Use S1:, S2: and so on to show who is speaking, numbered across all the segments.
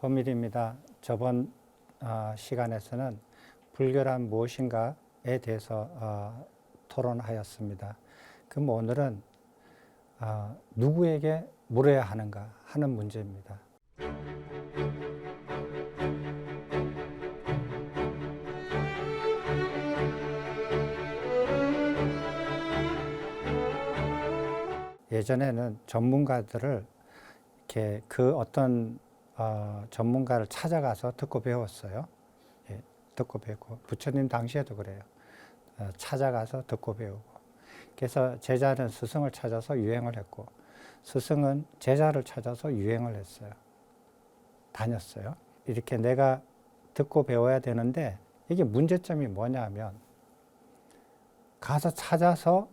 S1: 조밀입니다. 저번 시간에서는 불교란 무엇인가에 대해서 토론하였습니다. 그럼 오늘은 누구에게 물어야 하는가 하는 문제입니다. 예전에는 전문가들을 이렇게 그 어떤 전문가를 찾아가서 듣고 배웠어요. 예, 듣고 배우고 부처님 당시에도 그래요. 찾아가서 듣고 배우고. 그래서 제자는 스승을 찾아서 유행을 했고 스승은 제자를 찾아서 유행을 했어요. 다녔어요. 이렇게 내가 듣고 배워야 되는데 이게 문제점이 뭐냐면 가서 찾아서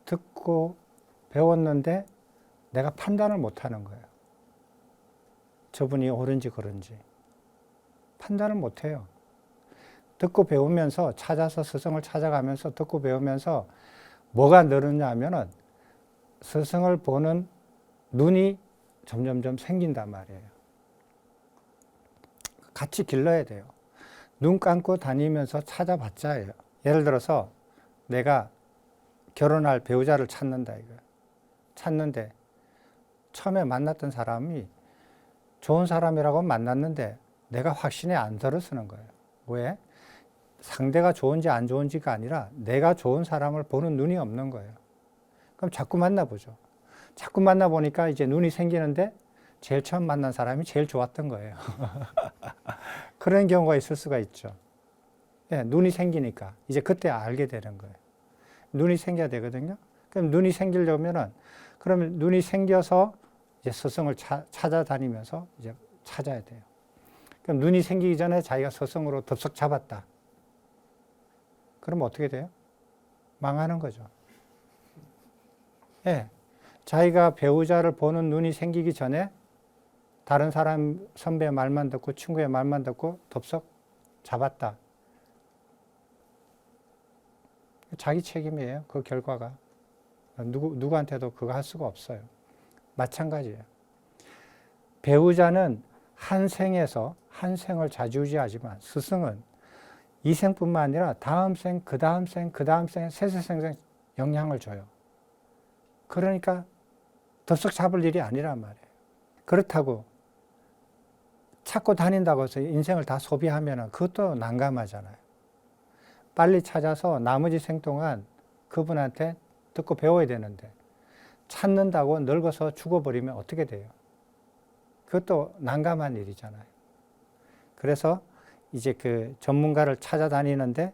S1: 듣고 배웠는데 내가 판단을 못하는 거예요. 저분이 옳은지 그른지 판단을 못해요. 듣고 배우면서 찾아서 스승을 찾아가면서 듣고 배우면서 뭐가 늘었냐 하면은 스승을 보는 눈이 점점점 생긴단 말이에요. 같이 길러야 돼요. 눈 감고 다니면서 찾아봤자예요. 예를 들어서 내가 결혼할 배우자를 찾는다 이거예요. 찾는데 처음에 만났던 사람이 좋은 사람이라고 만났는데 내가 확신이 안 들어서는 거예요. 왜? 상대가 좋은지 안 좋은지가 아니라 내가 좋은 사람을 보는 눈이 없는 거예요. 그럼 자꾸 만나보죠. 자꾸 만나보니까 이제 눈이 생기는데 제일 처음 만난 사람이 제일 좋았던 거예요. 그런 경우가 있을 수가 있죠. 예, 눈이 생기니까 이제 그때 알게 되는 거예요. 눈이 생겨야 되거든요. 그럼 눈이 생기려면은 그러면 눈이 생겨서 이제 스승을 찾아다니면서 이제 찾아야 돼요. 그럼 눈이 생기기 전에 자기가 스승으로 덥석 잡았다. 그럼 어떻게 돼요? 망하는 거죠. 예. 자기가 배우자를 보는 눈이 생기기 전에 다른 사람 선배의 말만 듣고 친구의 말만 듣고 덥석 잡았다. 자기 책임이에요. 그 결과가. 누구한테도 그거 할 수가 없어요. 마찬가지예요. 배우자는 한 생에서 한 생을 좌지우지하지만 스승은 이 생뿐만 아니라 다음 생, 그 다음 생, 그 다음 생, 세세생생 영향을 줘요. 그러니까 덥석 잡을 일이 아니란 말이에요. 그렇다고 찾고 다닌다고 해서 인생을 다 소비하면 그것도 난감하잖아요. 빨리 찾아서 나머지 생 동안 그분한테 듣고 배워야 되는데 찾는다고 늙어서 죽어버리면 어떻게 돼요? 그것도 난감한 일이잖아요. 그래서 이제 그 전문가를 찾아다니는데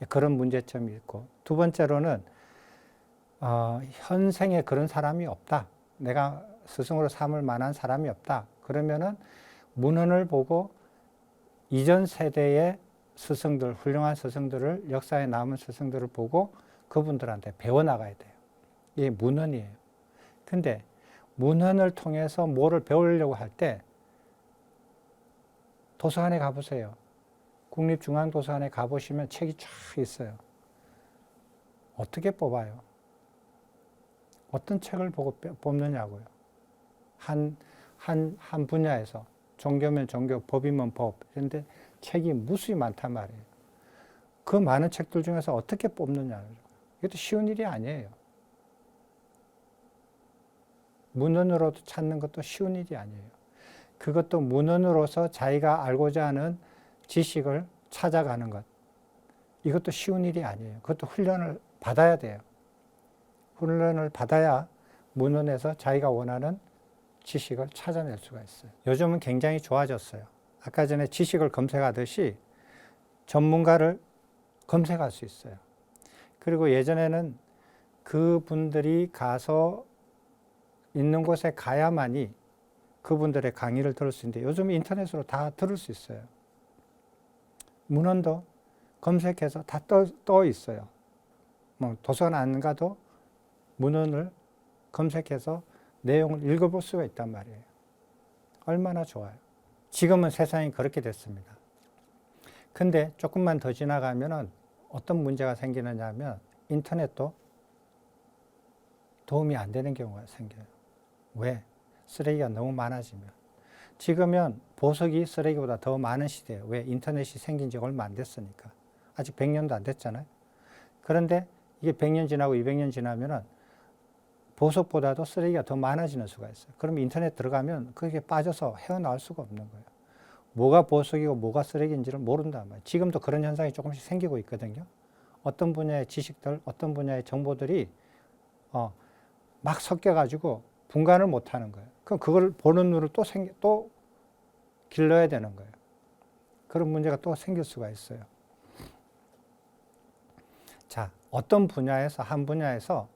S1: 그런 문제점이 있고, 두 번째로는 현생에 그런 사람이 없다. 내가 스승으로 삼을 만한 사람이 없다. 그러면은 문헌을 보고 이전 세대의 스승들, 훌륭한 스승들을, 역사에 남은 스승들을 보고 그분들한테 배워나가야 돼요. 이게 문헌이에요. 근데 문헌을 통해서 뭐를 배우려고 할 때 도서관에 가보세요. 국립중앙도서관에 가보시면 책이 쫙 있어요. 어떻게 뽑아요? 어떤 책을 보고 뽑느냐고요. 한 분야에서 종교면 종교, 법이면 법. 그런데 책이 무수히 많단 말이에요. 그 많은 책들 중에서 어떻게 뽑느냐. 이것도 쉬운 일이 아니에요. 문헌으로도 찾는 것도 쉬운 일이 아니에요. 그것도 문헌으로서 자기가 알고자 하는 지식을 찾아가는 것. 이것도 쉬운 일이 아니에요. 그것도 훈련을 받아야 돼요. 훈련을 받아야 문헌에서 자기가 원하는 지식을 찾아낼 수가 있어요. 요즘은 굉장히 좋아졌어요. 아까 전에 지식을 검색하듯이 전문가를 검색할 수 있어요. 그리고 예전에는 그분들이 가서 있는 곳에 가야만이 그분들의 강의를 들을 수 있는데 요즘 인터넷으로 다 들을 수 있어요. 문헌도 검색해서 다 떠 있어요. 뭐 도서관 안 가도 문헌을 검색해서 내용을 읽어볼 수가 있단 말이에요. 얼마나 좋아요. 지금은 세상이 그렇게 됐습니다. 근데 조금만 더 지나가면은 어떤 문제가 생기느냐 하면 인터넷도 도움이 안 되는 경우가 생겨요. 왜? 쓰레기가 너무 많아지면. 지금은 보석이 쓰레기보다 더 많은 시대예요. 왜? 인터넷이 생긴 지 얼마 안 됐으니까. 아직 100년도 안 됐잖아요. 그런데 이게 100년 지나고 200년 지나면은 보석보다도 쓰레기가 더 많아지는 수가 있어요. 그럼 인터넷 들어가면 그게 빠져서 헤어나올 수가 없는 거예요. 뭐가 보석이고 뭐가 쓰레기인지를 모른단 말이에요. 지금도 그런 현상이 조금씩 생기고 있거든요. 어떤 분야의 지식들, 어떤 분야의 정보들이 막 섞여가지고 분간을 못하는 거예요. 그럼 그걸 보는 눈을 또 길러야 되는 거예요. 그런 문제가 또 생길 수가 있어요. 자, 어떤 분야에서, 한 분야에서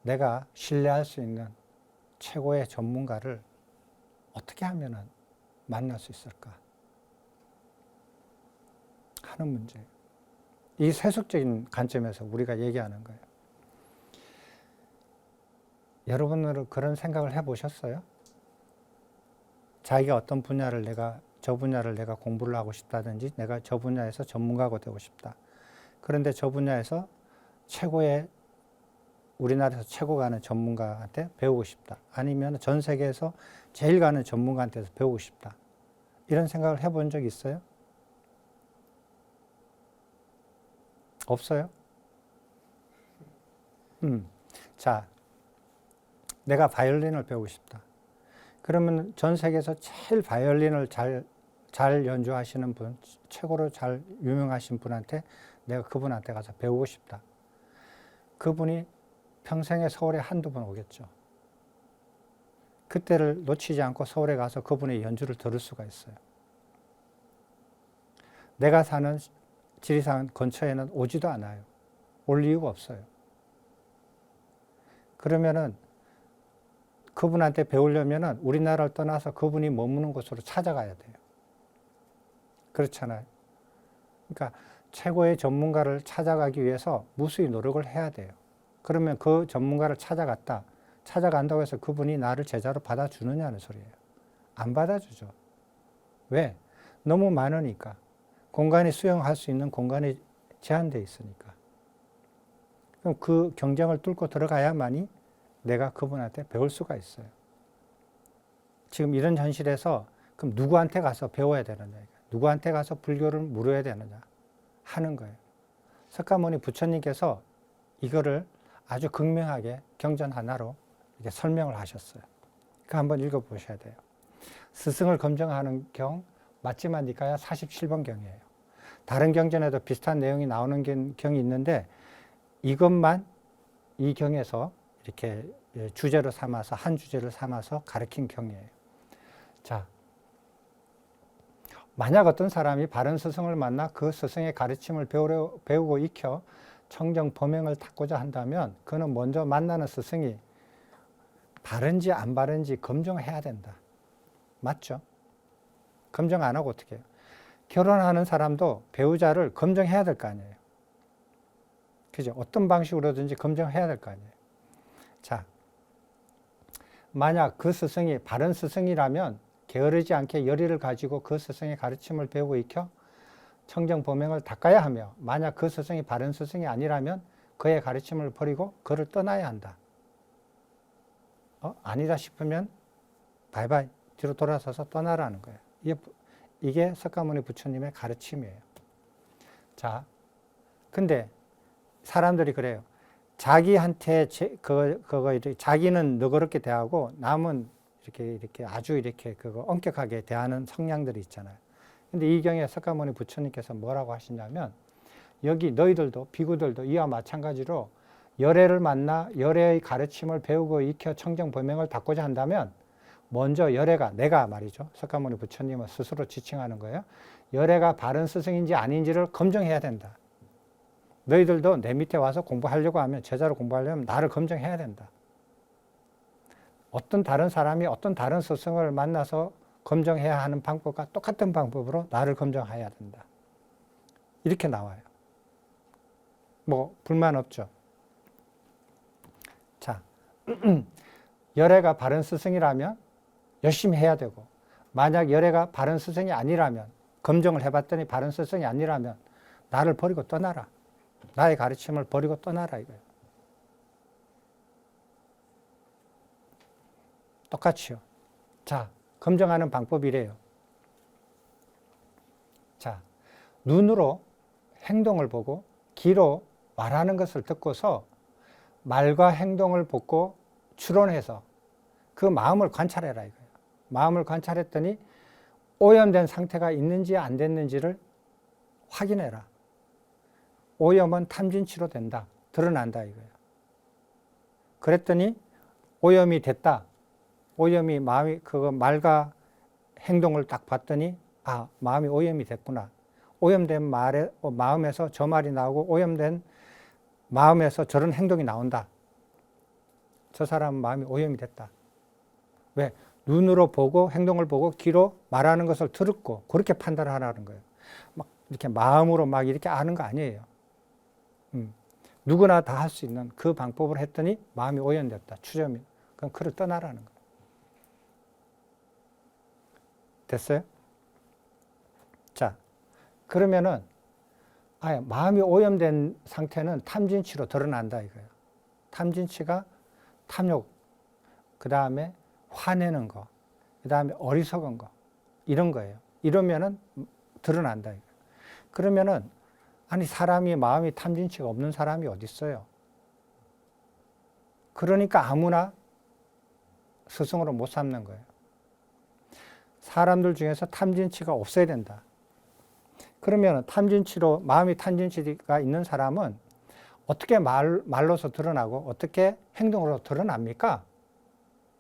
S1: 내가 신뢰할 수 있는 최고의 전문가를 어떻게 하면 만날 수 있을까 하는 문제예요. 이 세속적인 관점에서 우리가 얘기하는 거예요. 여러분들은 그런 생각을 해보셨어요? 자기가 어떤 분야를 저 분야를 내가 공부를 하고 싶다든지 내가 저 분야에서 전문가가 되고 싶다. 그런데 저 분야에서 우리나라에서 최고 가는 전문가한테 배우고 싶다. 아니면 전 세계에서 제일 가는 전문가한테서 배우고 싶다. 이런 생각을 해본 적 있어요? 없어요? 자, 내가 바이올린을 배우고 싶다. 그러면 전 세계에서 제일 바이올린을 잘 연주하시는 분, 최고로 잘 유명하신 분한테 내가 그분한테 가서 배우고 싶다. 그분이 평생에 서울에 한두 번 오겠죠. 그때를 놓치지 않고 서울에 가서 그분의 연주를 들을 수가 있어요. 내가 사는 지리산 근처에는 오지도 않아요. 올 이유가 없어요. 그러면은 그분한테 배우려면은 우리나라를 떠나서 그분이 머무는 곳으로 찾아가야 돼요. 그렇잖아요. 그러니까 최고의 전문가를 찾아가기 위해서 무수히 노력을 해야 돼요. 그러면 그 전문가를 찾아간다고 해서 그분이 나를 제자로 받아주느냐는 소리예요. 안 받아주죠. 왜? 너무 많으니까. 공간이 수용할 수 있는 공간이 제한되어 있으니까. 그럼 그 경쟁을 뚫고 들어가야만이 내가 그분한테 배울 수가 있어요. 지금 이런 현실에서 그럼 누구한테 가서 배워야 되느냐, 누구한테 가서 불교를 물어야 되느냐 하는 거예요. 석가모니 부처님께서 이거를 아주 극명하게 경전 하나로 이렇게 설명을 하셨어요. 그 한번 읽어보셔야 돼요. 스승을 검증하는 경 마찌마 니까야 47번 경이에요. 다른 경전에도 비슷한 내용이 나오는 경이 있는데 이것만 이 경에서 이렇게 주제로 삼아서 한 주제를 삼아서 가르친 경이에요. 자, 만약 어떤 사람이 바른 스승을 만나 그 스승의 가르침을 배우고 익혀 청정 범행을 닦고자 한다면 그는 먼저 만나는 스승이 바른지 안 바른지 검증해야 된다. 맞죠? 검증 안 하고 어떻게 해요? 결혼하는 사람도 배우자를 검증해야 될 거 아니에요. 그죠? 어떤 방식으로든지 검증해야 될 거 아니에요. 자, 만약 그 스승이 바른 스승이라면 게으르지 않게 열의를 가지고 그 스승의 가르침을 배우고 익혀 청정 범행을 닦아야 하며 만약 그 스승이 바른 스승이 아니라면 그의 가르침을 버리고 그를 떠나야 한다. 아니다 싶으면 바이바이 뒤로 돌아서서 떠나라는 거예요. 이게 석가모니 부처님의 가르침이에요. 자, 근데 사람들이 그래요. 자기한테 자기는 너그럽게 대하고 남은 이렇게 아주 이렇게 엄격하게 대하는 성향들이 있잖아요. 근데 이 경에 석가모니 부처님께서 뭐라고 하시냐면 여기 너희들도 비구들도 이와 마찬가지로 열애를 만나 열애의 가르침을 배우고 익혀 청정 범행을 닦고자 한다면 먼저 열애가 내가 말이죠. 석가모니 부처님은 스스로 지칭하는 거예요. 열애가 바른 스승인지 아닌지를 검증해야 된다. 너희들도 내 밑에 와서 공부하려고 하면 제자로 공부하려면 나를 검증해야 된다. 어떤 다른 사람이 어떤 다른 스승을 만나서 검증해야 하는 방법과 똑같은 방법으로 나를 검증해야 된다. 이렇게 나와요. 뭐 불만 없죠. 자, 열애가 바른 스승이라면 열심히 해야 되고 만약 열애가 바른 스승이 아니라면 검증을 해봤더니 바른 스승이 아니라면 나를 버리고 떠나라. 나의 가르침을 버리고 떠나라 이거예요. 똑같이요. 자, 검증하는 방법이래요. 자, 눈으로 행동을 보고 귀로 말하는 것을 듣고서 말과 행동을 보고 추론해서 그 마음을 관찰해라 이거예요. 마음을 관찰했더니 오염된 상태가 있는지 안 됐는지를 확인해라. 오염은 탐진치로 된다. 드러난다 이거예요. 그랬더니 오염이 됐다. 오염이 마음이 그거 말과 행동을 딱 봤더니 아, 마음이 오염이 됐구나. 오염된 마음에서 저 말이 나오고 오염된 마음에서 저런 행동이 나온다. 저 사람은 마음이 오염이 됐다. 왜? 눈으로 보고 행동을 보고 귀로 말하는 것을 들었고 그렇게 판단을 하라는 거예요. 막 이렇게 마음으로 막 이렇게 아는 거 아니에요. 누구나 다 할 수 있는 그 방법을 했더니 마음이 오염됐다. 추점이. 그럼 그를 떠나라는 거예요. 됐어요? 자, 그러면은 마음이 오염된 상태는 탐진치로 드러난다 이거예요. 탐진치가 탐욕, 그 다음에 화내는 거, 그 다음에 어리석은 거 이런 거예요. 이러면은 드러난다 이거예요. 그러면은 아니 사람이 마음이 탐진치가 없는 사람이 어디 있어요? 그러니까 아무나 스승으로 못 삼는 거예요. 사람들 중에서 탐진치가 없어야 된다. 그러면 탐진치로 마음이 탐진치가 있는 사람은 어떻게 말로서 드러나고 어떻게 행동으로 드러납니까?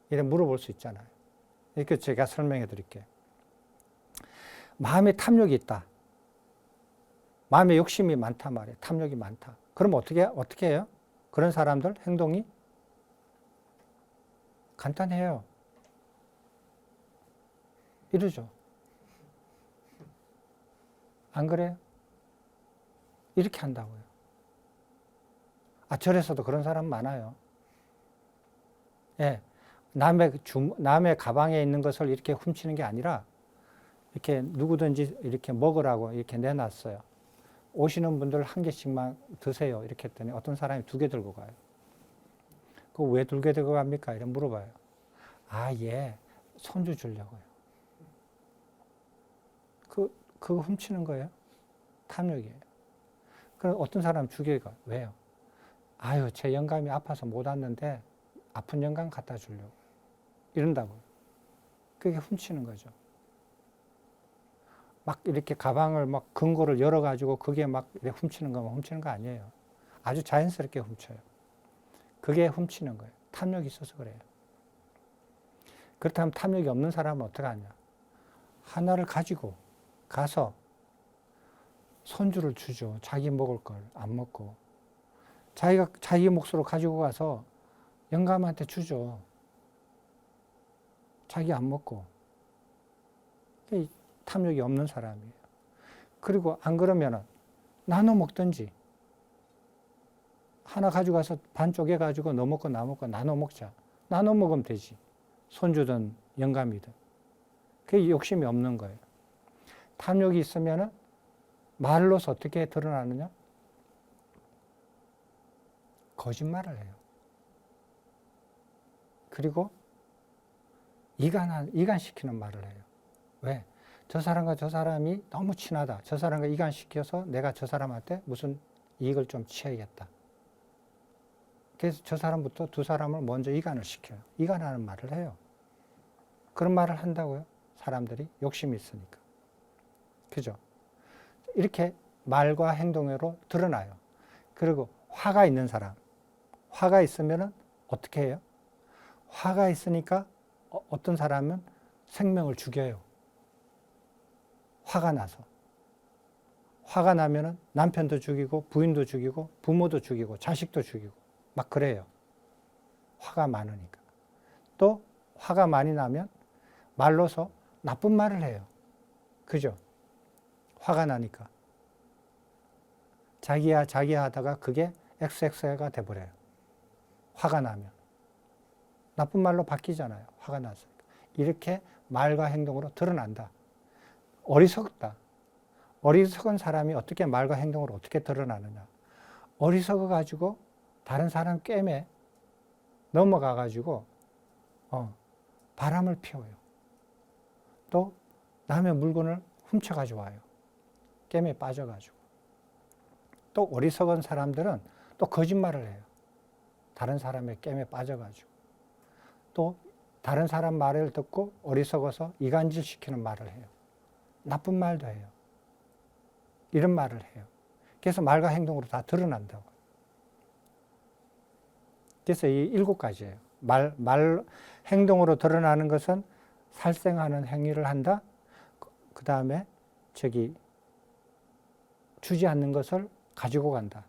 S1: 이래 물어볼 수 있잖아요. 이렇게 제가 설명해 드릴게요. 마음에 탐욕이 있다. 마음에 욕심이 많다 말이에요. 탐욕이 많다. 그럼 어떻게 해요? 그런 사람들 행동이 간단해요. 이러죠. 안 그래요? 이렇게 한다고요. 절에서도 그런 사람 많아요. 예. 남의 가방에 있는 것을 이렇게 훔치는 게 아니라 이렇게 누구든지 이렇게 먹으라고 이렇게 내놨어요. 오시는 분들 한 개씩만 드세요. 이렇게 했더니 어떤 사람이 2개 들고 가요. 그거 왜 2개 들고 갑니까? 이렇게 물어봐요. 예. 손주 주려고요. 그거 훔치는 거예요. 탐욕이에요. 그럼 어떤 사람 2개 가. 왜요? 제 영감이 아파서 못 왔는데 아픈 영감 갖다 주려고. 이런다고요. 그게 훔치는 거죠. 막 이렇게 가방을 막 금고를 열어가지고 그게 막 이렇게 훔치는 거 아니에요. 아주 자연스럽게 훔쳐요. 그게 훔치는 거예요. 탐욕이 있어서 그래요. 그렇다면 탐욕이 없는 사람은 어떻게 하냐. 하나를 가지고 가서 손주를 주죠. 자기 먹을 걸 안 먹고. 자기가 자기 몫으로 가지고 가서 영감한테 주죠. 자기 안 먹고. 탐욕이 없는 사람이에요. 그리고 안 그러면은 나눠 먹든지 하나 가져가서 반 쪼개가지고 너 먹고 나 먹고 나눠 먹자. 나눠 먹으면 되지. 손주든 영감이든. 그게 욕심이 없는 거예요. 탐욕이 있으면은 말로서 어떻게 드러나느냐? 거짓말을 해요. 그리고 이간시키는 말을 해요. 왜? 저 사람과 저 사람이 너무 친하다. 저 사람과 이간시켜서 내가 저 사람한테 무슨 이익을 좀 취해야겠다. 그래서 저 사람부터 2 사람을 먼저 이간을 시켜요. 이간하는 말을 해요. 그런 말을 한다고요. 사람들이 욕심이 있으니까. 그죠? 이렇게 말과 행동으로 드러나요. 그리고 화가 있는 사람. 화가 있으면은 어떻게 해요? 화가 있으니까 어떤 사람은 생명을 죽여요. 화가 나서. 화가 나면은 남편도 죽이고 부인도 죽이고 부모도 죽이고 자식도 죽이고 막 그래요. 화가 많으니까. 또 화가 많이 나면 말로서 나쁜 말을 해요. 그죠? 화가 나니까. 자기야 하다가 그게 XX가 돼버려요. 화가 나면. 나쁜 말로 바뀌잖아요. 화가 났으니까. 이렇게 말과 행동으로 드러난다. 어리석다. 어리석은 사람이 어떻게 말과 행동으로 어떻게 드러나느냐. 어리석어 가지고 다른 사람 꿰매 넘어가 가지고 바람을 피워요. 또 남의 물건을 훔쳐가지고 와요. 게임에 빠져가지고. 또 어리석은 사람들은 또 거짓말을 해요. 다른 사람의 게임에 빠져가지고. 또 다른 사람 말을 듣고 어리석어서 이간질시키는 말을 해요. 나쁜 말도 해요. 이런 말을 해요. 그래서 말과 행동으로 다 드러난다고. 그래서 이 7가지예요. 행동으로 드러나는 것은 살생하는 행위를 한다. 그 다음에 주지 않는 것을 가지고 간다.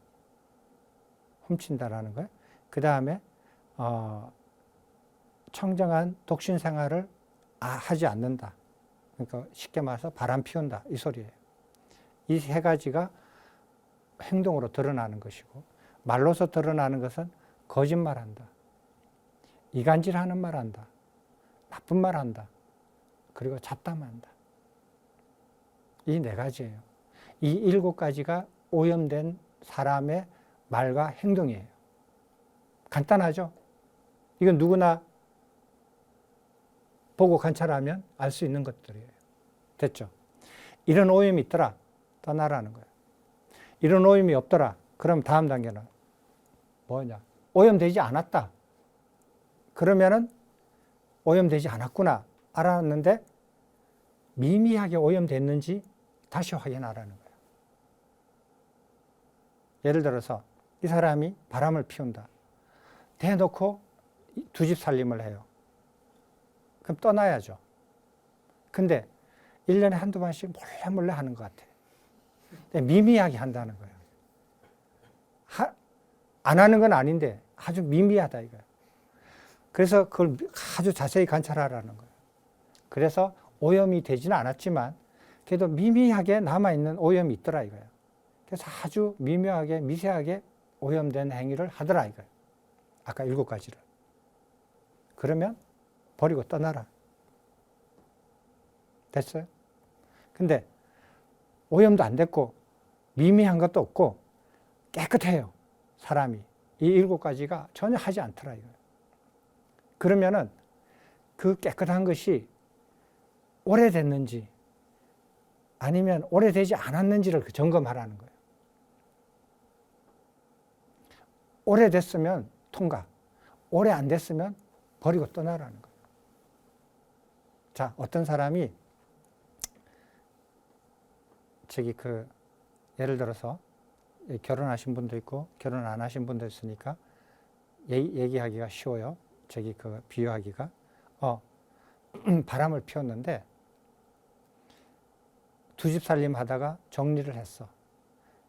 S1: 훔친다라는 거예요. 그 다음에 청정한 독신 생활을 하지 않는다. 그러니까 쉽게 말해서 바람 피운다. 이 소리예요. 이 3가지가 행동으로 드러나는 것이고, 말로서 드러나는 것은 거짓말한다. 이간질하는 말한다. 나쁜 말한다. 그리고 잡담한다. 이 4가지예요. 이 7가지가 오염된 사람의 말과 행동이에요. 간단하죠? 이건 누구나 보고 관찰하면 알 수 있는 것들이에요. 됐죠? 이런 오염이 있더라. 떠나라는 거예요. 이런 오염이 없더라. 그럼 다음 단계는 뭐냐? 오염되지 않았다. 그러면은 오염되지 않았구나. 알았는데 미미하게 오염됐는지 다시 확인하라는 거예요. 예를 들어서 이 사람이 바람을 피운다. 대놓고 2집 살림을 해요. 그럼 떠나야죠. 근데 1년에 한두 번씩 몰래 하는 것 같아. 미미하게 한다는 거예요. 안 하는 건 아닌데 아주 미미하다 이거예요. 그래서 그걸 아주 자세히 관찰하라는 거예요. 그래서 오염이 되지는 않았지만 그래도 미미하게 남아있는 오염이 있더라 이거예요. 그래서 아주 미묘하게 미세하게 오염된 행위를 하더라 이거예요. 아까 7가지를. 그러면 버리고 떠나라. 됐어요? 근데 오염도 안 됐고 미미한 것도 없고 깨끗해요. 사람이. 이 7가지가 전혀 하지 않더라 이거예요. 그러면은 그 깨끗한 것이 오래됐는지 아니면 오래되지 않았는지를 점검하라는 거예요. 오래됐으면 통과, 오래 안 됐으면 버리고 떠나라는 거예요. 자, 어떤 사람이 예를 들어서 결혼하신 분도 있고 결혼 안 하신 분도 있으니까 얘기하기가 쉬워요. 비유하기가. 바람을 피웠는데 2집 살림 하다가 정리를 했어.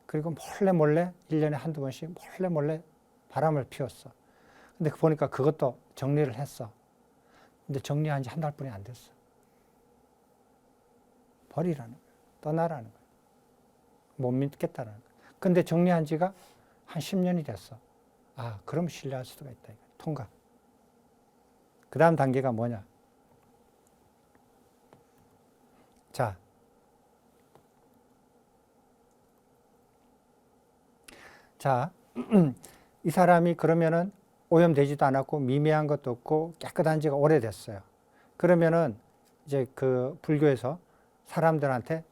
S1: 그리고 몰래 1년에 한두 번씩 몰래 바람을 피웠어. 근데 보니까 그것도 정리를 했어. 근데 정리한 지 한 달뿐이 안 됐어. 버리라는 거예요. 떠나라는 거예요. 못 믿겠다는 거예요. 근데 정리한 지가 한 10년이 됐어. 그럼 신뢰할 수가 있다. 통과. 그 다음 단계가 뭐냐? 자, 이 사람이 그러면은 오염되지도 않았고 미미한 것도 없고 깨끗한 지가 오래됐어요. 그러면은 이제 그 불교에서 사람들한테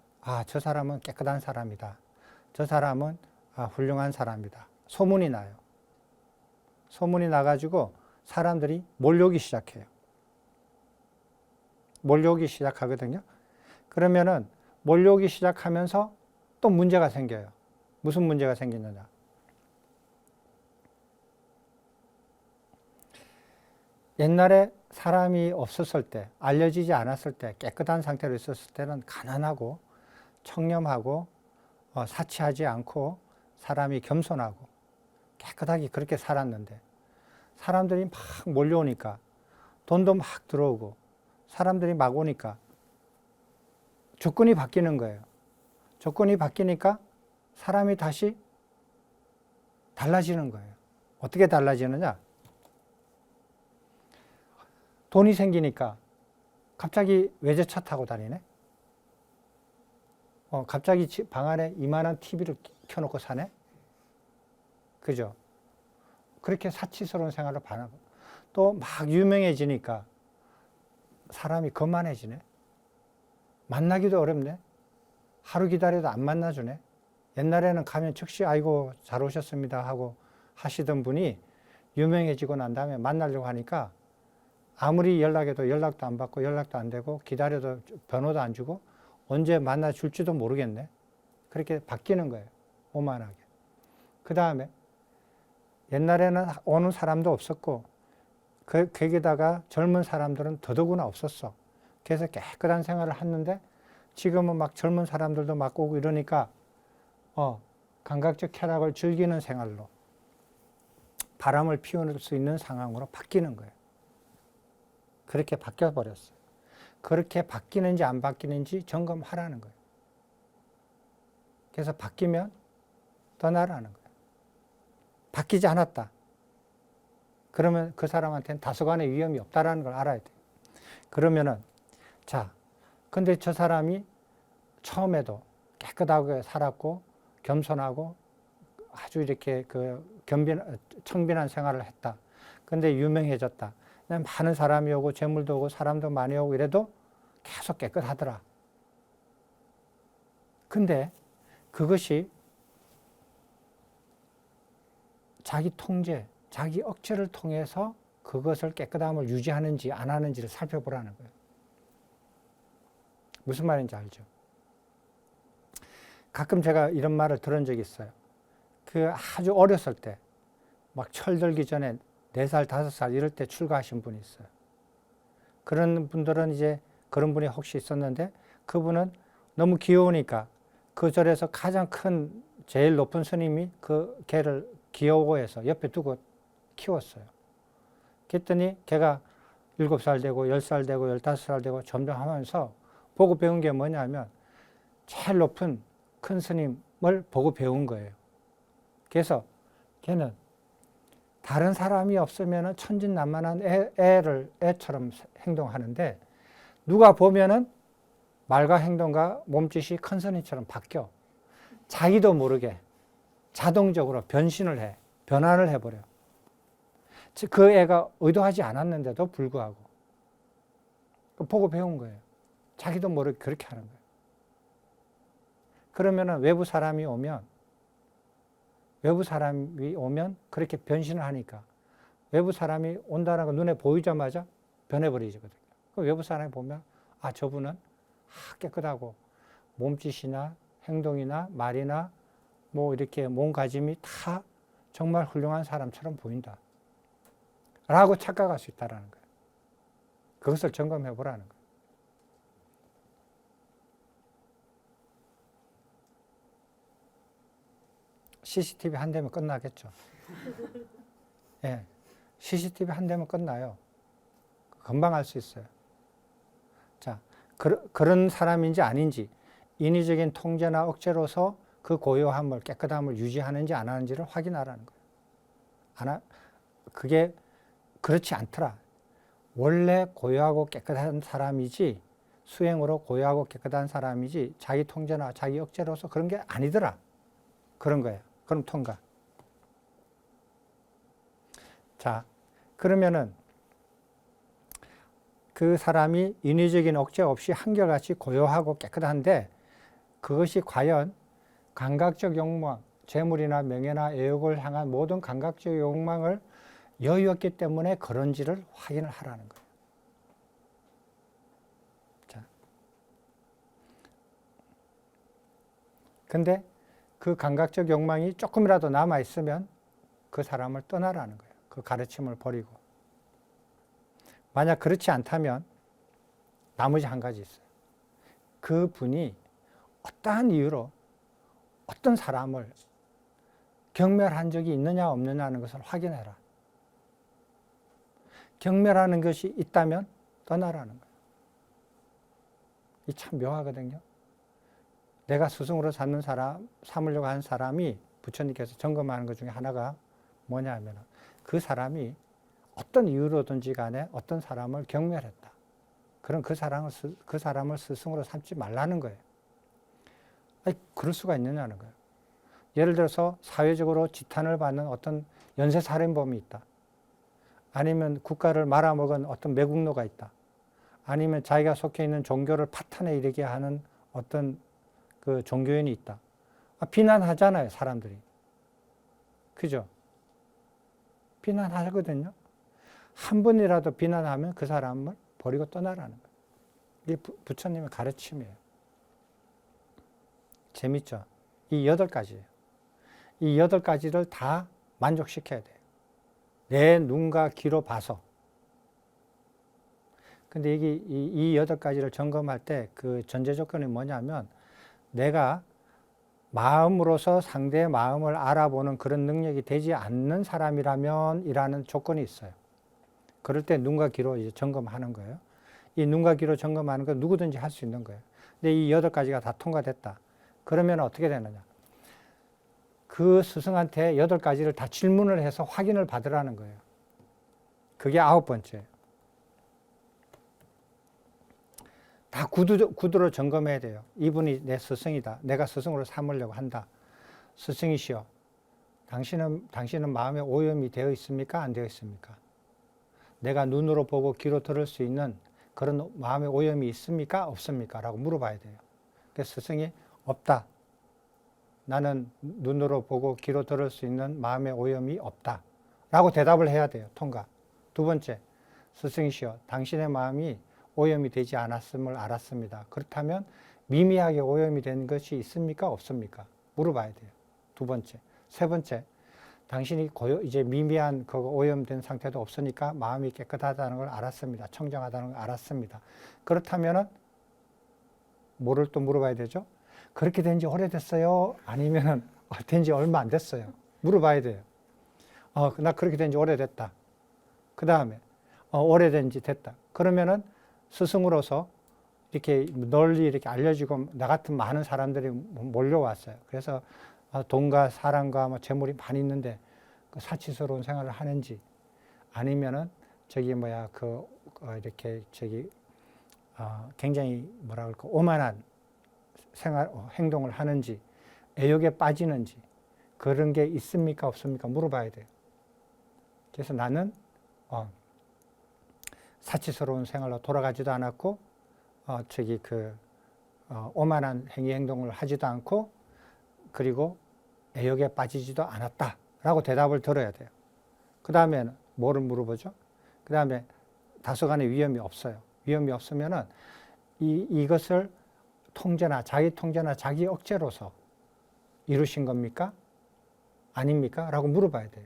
S1: 저 사람은 깨끗한 사람이다. 저 사람은 훌륭한 사람이다. 소문이 나요. 소문이 나가지고 사람들이 몰려오기 시작해요. 몰려오기 시작하거든요. 그러면은 몰려오기 시작하면서 또 문제가 생겨요. 무슨 문제가 생기느냐? 옛날에 사람이 없었을 때, 알려지지 않았을 때, 깨끗한 상태로 있었을 때는 가난하고 청렴하고 사치하지 않고 사람이 겸손하고 깨끗하게 그렇게 살았는데 사람들이 막 몰려오니까 돈도 막 들어오고 사람들이 막 오니까 조건이 바뀌는 거예요. 조건이 바뀌니까 사람이 다시 달라지는 거예요. 어떻게 달라지느냐? 돈이 생기니까 갑자기 외제차 타고 다니네? 갑자기 방 안에 이만한 TV를 켜놓고 사네? 그죠? 그렇게 사치스러운 생활을 반하고 또 막 유명해지니까 사람이 거만해지네? 만나기도 어렵네. 하루 기다려도 안 만나주네. 옛날에는 가면 즉시 아이고 잘 오셨습니다 하고 하시던 분이 유명해지고 난 다음에 만나려고 하니까 아무리 연락해도 연락도 안 받고 연락도 안 되고 기다려도 번호도 안 주고 언제 만나줄지도 모르겠네. 그렇게 바뀌는 거예요. 오만하게. 그 다음에 옛날에는 오는 사람도 없었고 거기다가 젊은 사람들은 더더구나 없었어. 그래서 깨끗한 생활을 했는데 지금은 막 젊은 사람들도 막 오고 이러니까 감각적 쾌락을 즐기는 생활로 바람을 피울 수 있는 상황으로 바뀌는 거예요. 그렇게 바뀌어버렸어요. 그렇게 바뀌는지 안 바뀌는지 점검하라는 거예요. 그래서 바뀌면 떠나라는 거예요. 바뀌지 않았다. 그러면 그 사람한테는 다소간의 위험이 없다라는 걸 알아야 돼요. 그러면은 자, 근데 저 사람이 처음에도 깨끗하게 살았고 겸손하고 아주 이렇게 청빈한 생활을 했다. 근데 유명해졌다. 많은 사람이 오고 재물도 오고 사람도 많이 오고 이래도 계속 깨끗하더라. 근데 그것이 자기 통제, 자기 억제를 통해서 그것을 깨끗함을 유지하는지 안 하는지를 살펴보라는 거예요. 무슨 말인지 알죠? 가끔 제가 이런 말을 들은 적이 있어요. 그 아주 어렸을 때, 막 철들기 전에 4살, 5살 이럴 때 출가하신 분이 있어요. 그런 분들은 이제 그런 분이 혹시 있었는데 그분은 너무 귀여우니까 그 절에서 가장 큰 제일 높은 스님이 그 개를 귀여워 해서 옆에 두고 키웠어요. 그랬더니 걔가 7살 되고 10살 되고 15살 되고 점점 하면서 보고 배운 게 뭐냐면 제일 높은 큰 스님을 보고 배운 거예요. 그래서 걔는 다른 사람이 없으면 천진난만한 애처럼 행동하는데 누가 보면은 말과 행동과 몸짓이 큰 스님처럼 바뀌어. 자기도 모르게 자동적으로 변신을 해. 변화를 해버려. 그 애가 의도하지 않았는데도 불구하고 보고 배운 거예요. 자기도 모르게 그렇게 하는 거예요. 그러면은 외부 사람이 오면 그렇게 변신을 하니까 외부 사람이 온다는 거 눈에 보이자마자 변해버리거든요. 외부 사람이 보면 저분은 깨끗하고 몸짓이나 행동이나 말이나 뭐 이렇게 몸가짐이 다 정말 훌륭한 사람처럼 보인다. 라고 착각할 수 있다는 거예요. 그것을 점검해 보라는 거예요. CCTV 한 대면 끝나겠죠. 예, CCTV 한 대면 끝나요. 금방 알 수 있어요. 자, 그런 사람인지 아닌지 인위적인 통제나 억제로서 그 고요함을 깨끗함을 유지하는지 안 하는지를 확인하라는 거예요. 그게 그렇지 않더라. 원래 고요하고 깨끗한 사람이지 수행으로 고요하고 깨끗한 사람이지 자기 통제나 자기 억제로서 그런 게 아니더라. 그런 거예요. 그럼 통과. 자, 그러면은 그 사람이 인위적인 억제 없이 한결같이 고요하고 깨끗한데 그것이 과연 감각적 욕망, 재물이나 명예나 애욕을 향한 모든 감각적 욕망을 여유였기 때문에 그런지를 확인을 하라는 거예요. 자, 근데 그 감각적 욕망이 조금이라도 남아있으면 그 사람을 떠나라는 거예요. 그 가르침을 버리고. 만약 그렇지 않다면 나머지 한 가지 있어요. 그 분이 어떠한 이유로 어떤 사람을 경멸한 적이 있느냐 없느냐 하는 것을 확인해라. 경멸하는 것이 있다면 떠나라는 거예요. 이 참 묘하거든요. 내가 스승으로 삼으려고 하는 사람이 부처님께서 점검하는 것 중에 하나가 뭐냐 하면 그 사람이 어떤 이유로든지 간에 어떤 사람을 경멸했다. 그럼 그 사람을 스승으로 삼지 말라는 거예요. 아니, 그럴 수가 있느냐는 거예요. 예를 들어서 사회적으로 지탄을 받는 어떤 연쇄살인범이 있다. 아니면 국가를 말아먹은 어떤 매국노가 있다. 아니면 자기가 속해 있는 종교를 파탄에 이르게 하는 어떤 그 종교인이 있다. 비난하잖아요, 사람들이. 그죠? 비난하거든요. 한 번이라도 비난하면 그 사람을 버리고 떠나라는 거예요. 이게 부처님의 가르침이에요. 재밌죠? 이 8가지예요. 이 8가지를 다 만족시켜야 돼요. 내 눈과 귀로 봐서. 근데 이게 이 8가지를 점검할 때 그 전제 조건이 뭐냐면 내가 마음으로서 상대의 마음을 알아보는 그런 능력이 되지 않는 사람이라면 이라는 조건이 있어요. 그럴 때 눈과 귀로 이제 점검하는 거예요. 이 눈과 귀로 점검하는 건 누구든지 할 수 있는 거예요. 근데 이 8가지가 다 통과됐다. 그러면 어떻게 되느냐. 그 스승한테 8가지를 다 질문을 해서 확인을 받으라는 거예요. 그게 9번째예요. 다 구두로 점검해야 돼요. 이분이 내 스승이다. 내가 스승으로 삼으려고 한다. 스승이시여, 당신은 마음에 오염이 되어 있습니까? 안 되어 있습니까? 내가 눈으로 보고 귀로 들을 수 있는 그런 마음의 오염이 있습니까? 없습니까? 라고 물어봐야 돼요. 그래서 스승이 없다. 나는 눈으로 보고 귀로 들을 수 있는 마음의 오염이 없다. 라고 대답을 해야 돼요. 통과. 2번째, 스승이시여, 당신의 마음이 오염이 되지 않았음을 알았습니다. 그렇다면 미미하게 오염이 된 것이 있습니까? 없습니까? 물어봐야 돼요. 2번째. 3번째, 당신이 이제 미미한 그 오염된 상태도 없으니까 마음이 깨끗하다는 걸 알았습니다. 청정하다는 걸 알았습니다. 그렇다면은 뭐를 또 물어봐야 되죠? 그렇게 된 지 오래됐어요? 아니면은 된 지 얼마 안 됐어요? 물어봐야 돼요. 나 그렇게 된 지 오래됐다. 그 다음에 오래된 지 됐다. 그러면은 스승으로서 이렇게 널리 이렇게 알려지고 나 같은 많은 사람들이 몰려왔어요. 그래서 돈과 사랑과 뭐 재물이 많이 있는데 그 사치스러운 생활을 하는지 아니면은 이렇게 굉장히 뭐라 그럴까 오만한 행동을 하는지 애욕에 빠지는지 그런 게 있습니까 없습니까 물어봐야 돼요. 그래서 나는 사치스러운 생활로 돌아가지도 않았고 오만한 행동을 하지도 않고 그리고 애욕에 빠지지도 않았다라고 대답을 들어야 돼요. 그 다음에는 뭐를 물어보죠? 그 다음에 다소간의 위험이 없어요. 위험이 없으면은 이것을 자기 통제나 자기 억제로서 이루신 겁니까? 아닙니까? 라고 물어봐야 돼요.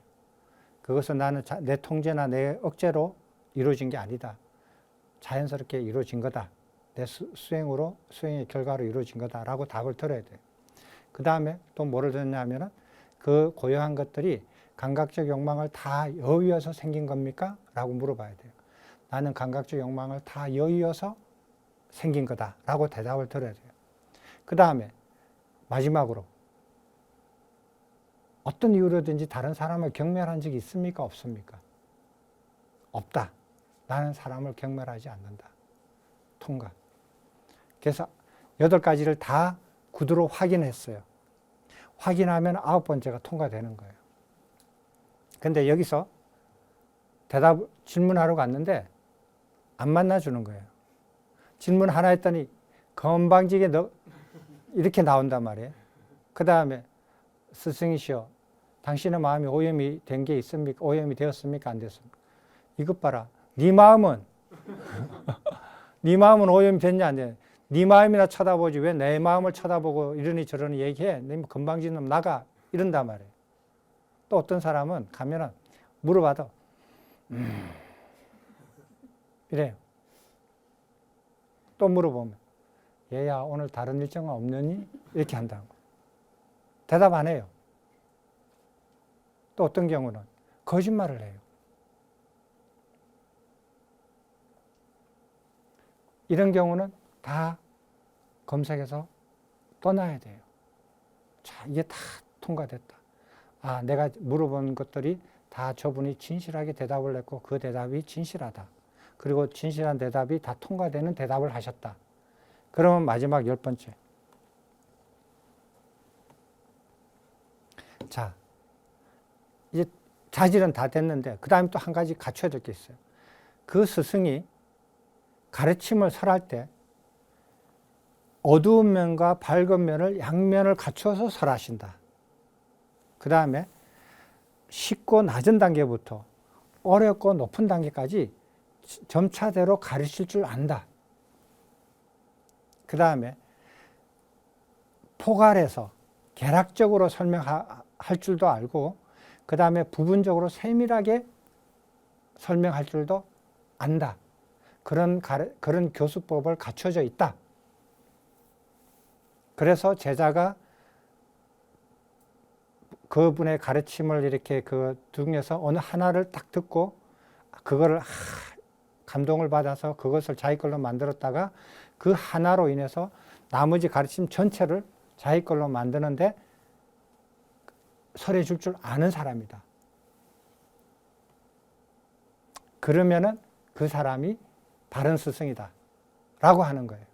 S1: 그것은 나는 내 통제나 내 억제로 이루어진 게 아니다. 자연스럽게 이루어진 거다. 내 수행의 결과로 이루어진 거다라고 답을 들어야 돼요. 그 다음에 또 뭐를 듣냐면은 그 고요한 것들이 감각적 욕망을 다 여위어서 생긴 겁니까? 라고 물어봐야 돼요. 나는 감각적 욕망을 다 여위어서 생긴 거다라고 대답을 들어야 돼요. 그 다음에 마지막으로 어떤 이유로든지 다른 사람을 경멸한 적이 있습니까? 없습니까? 없다. 나는 사람을 경멸하지 않는다. 통과. 그래서 8가지를 다 구두로 확인했어요. 확인하면 9번째가 통과되는 거예요. 근데 여기서 질문하러 갔는데 안 만나주는 거예요. 질문 하나 했더니 건방지게 이렇게 나온단 말이에요. 그 다음에 스승이시여, 당신의 마음이 오염이 된 게 있습니까? 오염이 되었습니까? 안 되었습니까? 이것 봐라. 네 마음은 오염이 됐냐 안 됐냐. 네 마음이나 쳐다보지 왜 내 마음을 쳐다보고 이러니 저러니 얘기해. 네 건방진 놈 나가. 이런단 말이에요. 또 어떤 사람은 가면은 물어봐도 이래요. 또 물어보면 얘야 오늘 다른 일정은 없느니? 이렇게 한다고. 대답 안 해요. 또 어떤 경우는 거짓말을 해요. 이런 경우는 다 검색해서 떠나야 돼요. 자, 이게 다 통과됐다. 내가 물어본 것들이 다 저분이 진실하게 대답을 했고 그 대답이 진실하다. 그리고 진실한 대답이 다 통과되는 대답을 하셨다. 그러면 마지막 10번째. 자, 이제 자질은 다 됐는데 그 다음에 또 한 가지 갖춰야 될 게 있어요. 그 스승이 가르침을 설할 때 어두운 면과 밝은 면을 양면을 갖춰서 설하신다. 그 다음에 쉽고 낮은 단계부터 어렵고 높은 단계까지 점차대로 가르칠 줄 안다. 그 다음에 포괄해서 개략적으로 설명할 줄도 알고, 그 다음에 부분적으로 세밀하게 설명할 줄도 안다. 그런 교수법을 갖춰져 있다. 그래서 제자가 그분의 가르침을 이렇게 그 중에서 어느 하나를 딱 듣고 그거를 감동을 받아서 그것을 자기 걸로 만들었다가 그 하나로 인해서 나머지 가르침 전체를 자기 걸로 만드는데 설해 줄 아는 사람이다. 그러면은 그 사람이 바른 스승이다 라고 하는 거예요.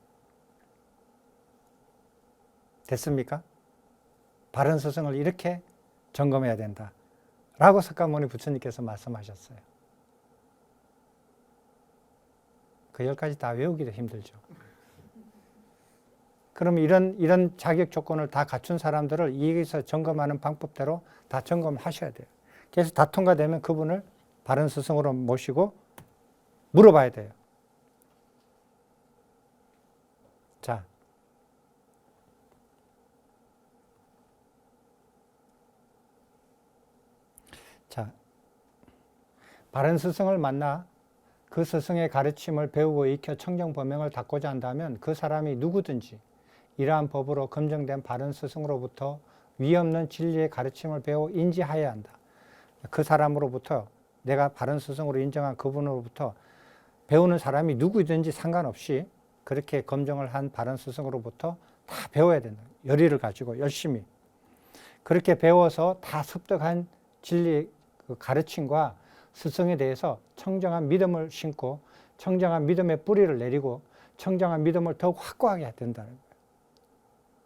S1: 됐습니까? 바른 스승을 이렇게 점검해야 된다 라고 석가모니 부처님께서 말씀하셨어요. 그 10가지 다 외우기도 힘들죠. 그럼 이런 자격 조건을 다 갖춘 사람들을 여기서 점검하는 방법대로 다 점검하셔야 돼요. 그래서 다 통과되면 그분을 바른 스승으로 모시고 물어봐야 돼요. 자, 바른 스승을 만나 그 스승의 가르침을 배우고 익혀 청정법명을 닦고자 한다면 그 사람이 누구든지 이러한 법으로 검증된 바른 스승으로부터 위없는 진리의 가르침을 배워 인지하여야 한다. 그 사람으로부터, 내가 바른 스승으로 인정한 그분으로부터 배우는 사람이 누구든지 상관없이 그렇게 검증을 한 바른 스승으로부터 다 배워야 된다. 열의를 가지고 열심히. 그렇게 배워서 다 습득한 진리의 그 가르침과 스승에 대해서 청정한 믿음을 심고 청정한 믿음의 뿌리를 내리고 청정한 믿음을 더욱 확고하게 해야 된다는 거예요.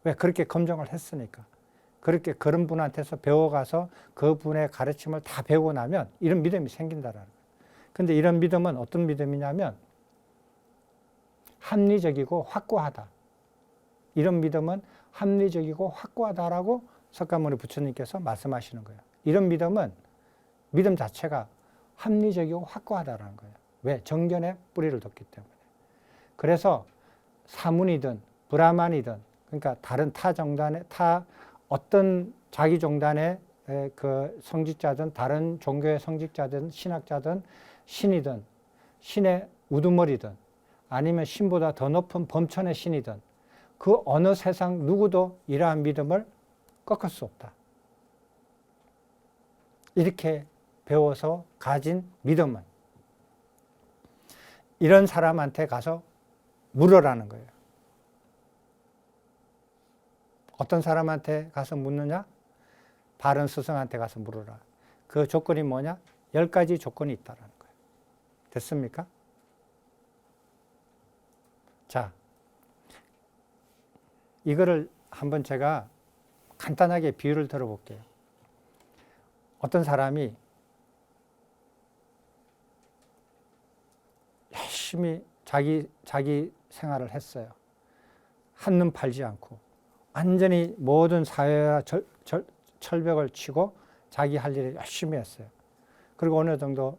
S1: 왜? 그렇게 검증을 했으니까. 그렇게 그런 분한테서 배워가서 그분의 가르침을 다 배우고 나면 이런 믿음이 생긴다라는 거예요. 근데 이런 믿음은 어떤 믿음이냐면 합리적이고 확고하다. 이런 믿음은 합리적이고 확고하다라고 석가모니 부처님께서 말씀하시는 거예요. 이런 믿음은 믿음 자체가 합리적이고 확고하다라는 거예요. 왜? 정견에 뿌리를 뒀기 때문에. 그래서 사문이든 브라만이든, 그러니까 다른 어떤 자기 종단의 그 성직자든 다른 종교의 성직자든 신학자든 신이든 신의 우두머리든 아니면 신보다 더 높은 범천의 신이든 그 어느 세상 누구도 이러한 믿음을 꺾을 수 없다. 이렇게 배워서 가진 믿음은 이런 사람한테 가서 물으라는 거예요. 어떤 사람한테 가서 묻느냐? 바른 스승한테 가서 물어라. 그 조건이 뭐냐? 10가지 조건이 있다는 거예요. 됐습니까? 자, 이거를 한번 제가 간단하게 비유를 들어볼게요. 어떤 사람이 열심히 자기 생활을 했어요. 한눈 팔지 않고 완전히 모든 사회와 철벽을 치고 자기 할 일을 열심히 했어요. 그리고 어느 정도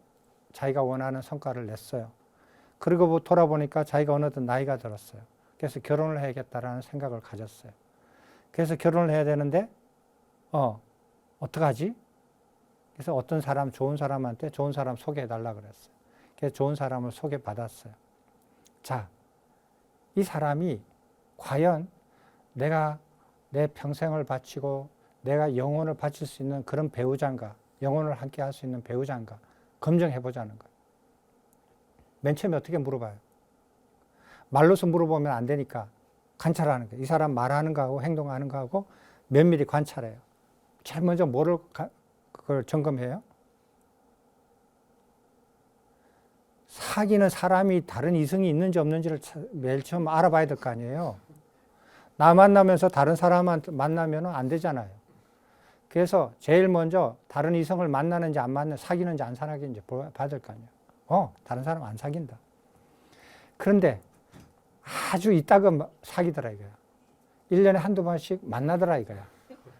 S1: 자기가 원하는 성과를 냈어요. 그리고 돌아보니까 자기가 어느덧 나이가 들었어요. 그래서 결혼을 해야겠다라는 생각을 가졌어요. 그래서 결혼을 해야 되는데 어떡하지? 그래서 어떤 사람, 좋은 사람한테 좋은 사람 소개해달라고 그랬어요. 그래서 좋은 사람을 소개받았어요. 자, 이 사람이 과연 내가 내 평생을 바치고 내가 영혼을 바칠 수 있는 그런 배우자인가, 영혼을 함께 할 수 있는 배우자인가 검증해보자는 거예요. 맨 처음에 어떻게 물어봐요? 말로서 물어보면 안 되니까 관찰하는 거예요. 이 사람 말하는 거하고 행동하는 거하고 면밀히 관찰해요. 제일 먼저 그걸 점검해요? 사귀는 사람이 다른 이성이 있는지 없는지를 매일 처음 알아봐야 될 거 아니에요. 나 만나면서 다른 사람한테 만나면 안 되잖아요. 그래서 제일 먼저 다른 이성을 만나는지 안 만나는지, 사귀는지 안 사귀는지 봐야 될 거 아니에요. 다른 사람 안 사귄다. 그런데 아주 이따금 사귀더라 이거야. 1년에 한두 번씩 만나더라 이거야.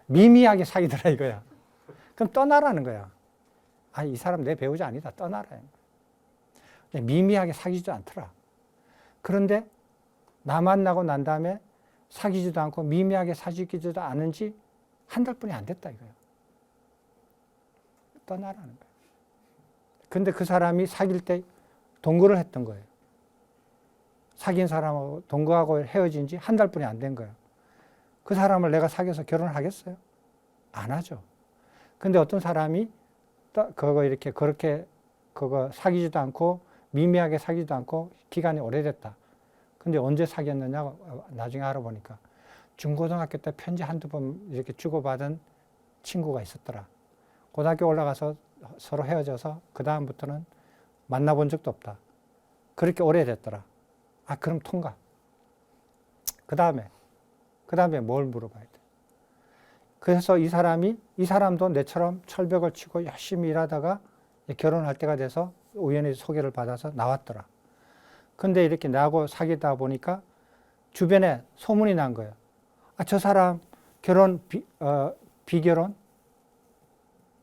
S1: 미미하게 사귀더라 이거야. 그럼 떠나라는 거야. 아, 이 사람 내 배우자 아니다. 떠나라. 미미하게 사귀지도 않더라. 그런데 나 만나고 난 다음에 사귀지도 않고 미미하게 사귀지도 않은 지 한 달뿐이 안 됐다 이거야. 떠나라는 거야. 근데 그 사람이 사귈 때 동거를 했던 거예요. 사귄 사람하고 동거하고 헤어진 지 한 달뿐이 안 된 거예요. 그 사람을 내가 사귀어서 결혼을 하겠어요? 안 하죠. 근데 어떤 사람이 그렇게 사귀지도 않고 미미하게 사귀지도 않고 기간이 오래됐다. 근데 언제 사귀었느냐고 나중에 알아보니까 중고등학교 때 편지 한두 번 이렇게 주고받은 친구가 있었더라. 고등학교 올라가서 서로 헤어져서 그 다음부터는 만나본 적도 없다. 그렇게 오래됐더라. 아, 그럼 통과. 그 다음에 뭘 물어봐야 돼? 그래서 이 사람도 내처럼 철벽을 치고 열심히 일하다가 결혼할 때가 돼서 우연히 소개를 받아서 나왔더라. 근데 이렇게 나하고 사귀다 보니까 주변에 소문이 난 거예요. 아, 저 사람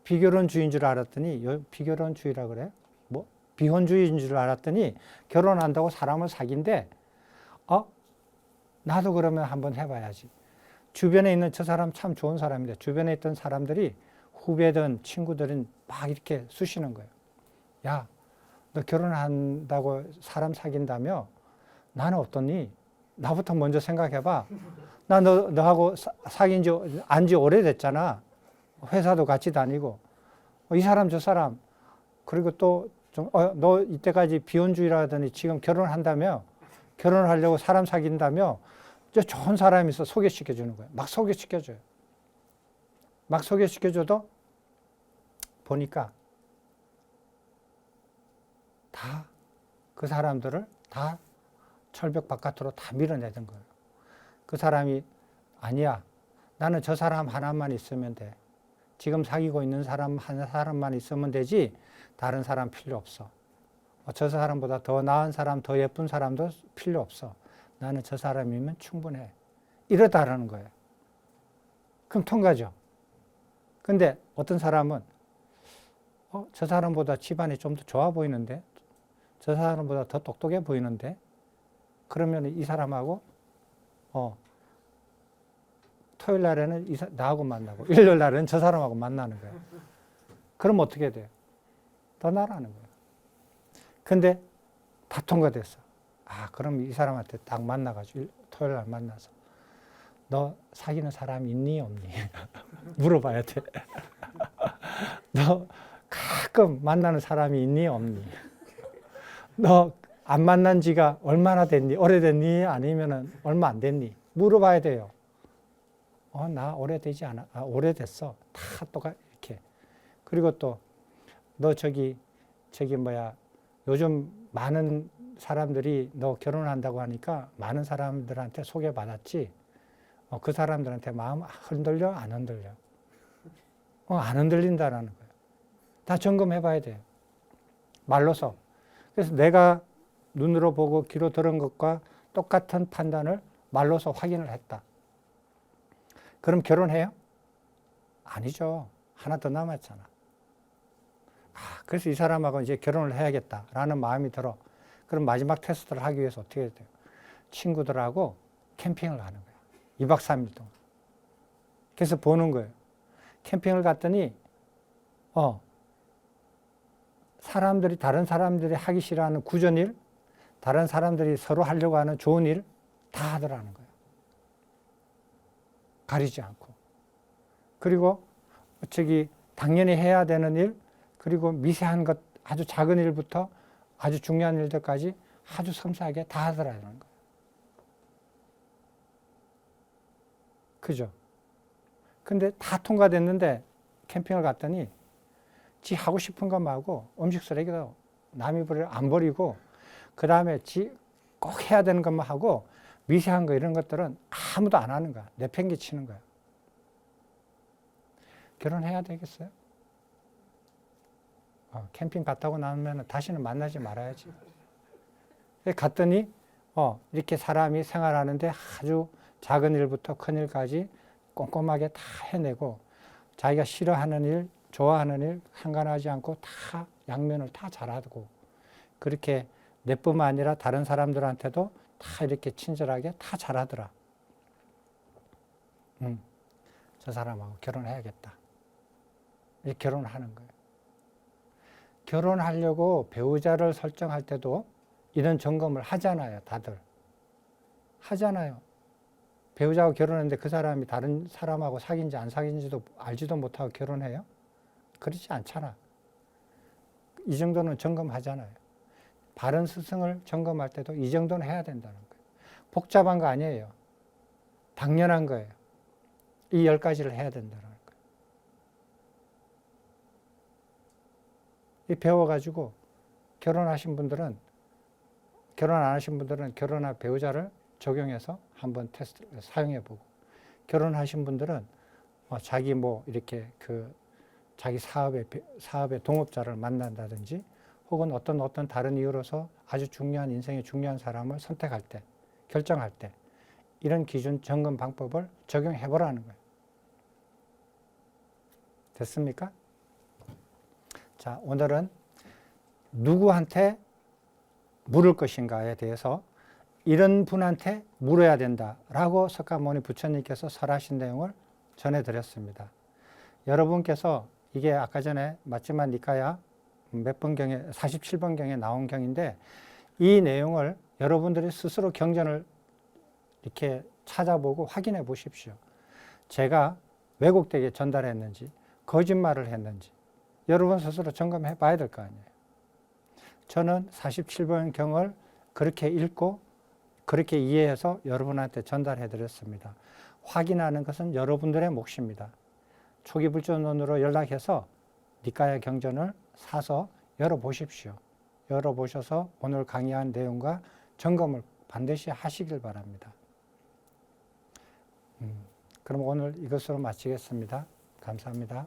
S1: 비결혼주의인 줄 알았더니, 비결혼주의라 그래? 뭐? 비혼주의인 줄 알았더니 결혼한다고 사람을 사귄대. 나도 그러면 한번 해봐야지. 주변에 있는 저 사람 참 좋은 사람인데 주변에 있던 사람들이 후배든 친구들은 막 이렇게 쑤시는 거예요. 야, 너 결혼한다고 사람 사귄다며? 나는 어떠니? 나부터 먼저 생각해봐. 나 너하고 사귄 지 안지 오래됐잖아. 회사도 같이 다니고. 이 사람 저 사람. 그리고 또 좀, 너 이때까지 비혼주의라 하더니 지금 결혼한다며? 결혼을 하려고 사람 사귄다며? 저 좋은 사람이 있어 소개시켜 주는 거예요. 막 소개시켜줘요. 막 소개시켜줘도 보니까 다 그 사람들을 다 철벽 바깥으로 다 밀어내던 거예요. 그 사람이 아니야. 나는 저 사람 하나만 있으면 돼. 지금 사귀고 있는 사람 한 사람만 있으면 되지 다른 사람 필요 없어. 저 사람보다 더 나은 사람, 더 예쁜 사람도 필요 없어. 나는 저 사람이면 충분해. 이러다라는 거예요. 그럼 통과죠. 근데 어떤 사람은 저 사람보다 집안이 좀 더 좋아 보이는데, 저 사람보다 더 똑똑해 보이는데, 그러면 이 사람하고 토요일 날에는 나하고 만나고 일요일 날에는 저 사람하고 만나는 거예요. 그럼 어떻게 돼요? 떠나라는 거예요. 근데 다 통과됐어. 아, 그럼 이 사람한테 딱 만나가지고 토요일 날 만나서 너 사귀는 사람 있니 없니? 물어봐야 돼. 너 가끔 만나는 사람이 있니 없니? 너 안 만난 지가 얼마나 됐니? 오래됐니? 아니면은 얼마 안 됐니? 물어봐야 돼요. 나 오래되지 않아. 오래됐어. 다 똑같 이렇게. 그리고 또 너 요즘 많은 사람들이 너 결혼한다고 하니까 많은 사람들한테 소개받았지. 그 사람들한테 마음 흔들려? 안 흔들려? 안 흔들린다라는 거예요. 다 점검해 봐야 돼요. 말로서. 그래서 내가 눈으로 보고 귀로 들은 것과 똑같은 판단을 말로서 확인을 했다. 그럼 결혼해요? 아니죠. 하나 더 남았잖아. 그래서 이 사람하고 이제 결혼을 해야겠다라는 마음이 들어. 그럼 마지막 테스트를 하기 위해서 어떻게 해야 돼요? 친구들하고 캠핑을 가는 거야. 2박 3일 동안. 그래서 보는 거예요. 캠핑을 갔더니, 다른 사람들이 하기 싫어하는 구전일, 다른 사람들이 서로 하려고 하는 좋은 일 다 하더라는 거예요. 가리지 않고. 그리고 당연히 해야 되는 일, 그리고 미세한 것, 아주 작은 일부터 아주 중요한 일들까지 아주 섬세하게 다 하더라는 거예요. 그죠? 근데 다 통과됐는데 캠핑을 갔더니 지 하고 싶은 것만 하고 음식 쓰레기도 남이 안 버리고 그 다음에 지 꼭 해야 되는 것만 하고 미세한 거 이런 것들은 아무도 안 하는 거야. 내팽개치는 거야. 결혼해야 되겠어요? 캠핑 갔다고 나면 다시는 만나지 말아야지. 갔더니 이렇게 사람이 생활하는데 아주 작은 일부터 큰 일까지 꼼꼼하게 다 해내고 자기가 싫어하는 일, 좋아하는 일 상관하지 않고 다 양면을 다 잘하고 그렇게 내뿐만 아니라 다른 사람들한테도 다 이렇게 친절하게 다 잘하더라. 저 사람하고 결혼해야겠다. 이렇게 결혼을 하는 거예요. 결혼하려고 배우자를 설정할 때도 이런 점검을 하잖아요. 다들. 하잖아요. 배우자하고 결혼했는데 그 사람이 다른 사람하고 사귄지 안 사귄지도 알지도 못하고 결혼해요? 그렇지 않잖아. 이 정도는 점검하잖아요. 바른 스승을 점검할 때도 이 정도는 해야 된다는 거예요. 복잡한 거 아니에요. 당연한 거예요. 이 10가지를 해야 된다는 거예요. 이 배워가지고 결혼하신 분들은, 결혼 안 하신 분들은 결혼한 배우자를 적용해서 한번 테스트 사용해보고, 결혼하신 분들은 자기 이렇게 자기 사업의 동업자를 만난다든지 혹은 어떤 다른 이유로서 아주 중요한 인생의 중요한 사람을 선택할 때, 결정할 때 이런 기준 점검 방법을 적용해 보라는 거예요. 됐습니까? 자, 오늘은 누구한테 물을 것인가에 대해서 이런 분한테 물어야 된다라고 석가모니 부처님께서 설하신 내용을 전해드렸습니다. 여러분께서 이게 아까 전에 마지막 니카야 몇 번경에 47번경에 나온 경인데 이 내용을 여러분들이 스스로 경전을 이렇게 찾아보고 확인해 보십시오. 제가 왜곡되게 전달했는지 거짓말을 했는지 여러분 스스로 점검해 봐야 될 거 아니에요. 저는 47번경을 그렇게 읽고 그렇게 이해해서 여러분한테 전달해 드렸습니다. 확인하는 것은 여러분들의 몫입니다. 초기불전론으로 연락해서 니카야 경전을 사서 열어보십시오. 열어보셔서 오늘 강의한 내용과 점검을 반드시 하시길 바랍니다. 그럼 오늘 이것으로 마치겠습니다. 감사합니다.